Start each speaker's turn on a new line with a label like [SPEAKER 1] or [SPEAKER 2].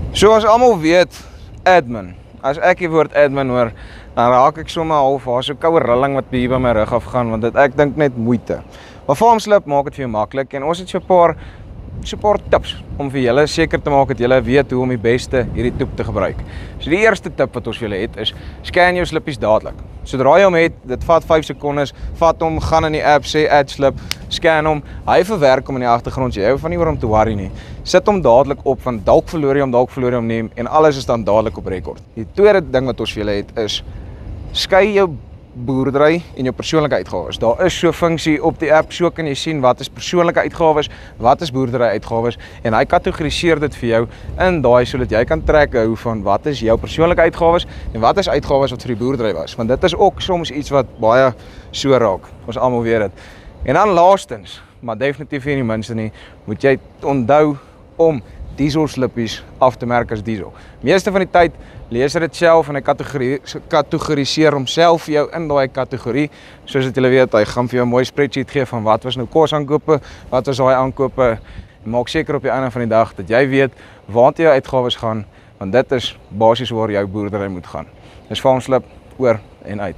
[SPEAKER 1] Soos almal weet, admin. As ek die woord admin hoor, dan raak ek sommer half waar so koue rilling wat hier by my rug afgaan, want ek dink net moeite. Maar Farmslip maak dit vir jou maklik en ons het so 'n paar tips om vir julle seker te maak dat julle weet hoe om die beste hierdie toep te gebruik. So die eerste tip wat ons vir julle het is, scan jou slippies dadelik. Sodra jy hom het, dit vat 5 sekondes, vat hom, gaan in die app, sê add slip, scan hom, hy verwerk hom in die agtergrond, jy hoef nie oor hom te worry nie. Sit hom dadelik op, want dalk verloor jy hom nie, en alles is dan dadelik op rekord. Die tweede ding wat ons vir julle het is, skei jou boerdery en jou persoonlike uitgawes. Daar is so 'n funksie op die app, so kan jy sien wat is persoonlike uitgawes, wat is boerdery uitgawes, en hy kategoriseer dit vir jou in daai sodat jy kan trek hou van wat is jou persoonlike uitgawes en wat is uitgawes wat vir die boerdery was, want dit is ook soms iets wat baie so raak. Ons almal weet dit. En dan laastens, maar definitief nie die minste nie, moet jy onthou om diesel slippies af te merk as diesel. Meeste van die tyd lees dit self en hy kategoriseer homself vir jou in daai kategorie. Soos dat julle weet, hy gaan vir jou 'n mooi spreadsheet gee van wat was nou kosaankope, wat was daai aankope. En maak seker op die einde van die dag dat jy weet waartoe jou uitgawes gaan, want dit is basies waar jou boerdery moet gaan. Dis Farmslip, oor en uit.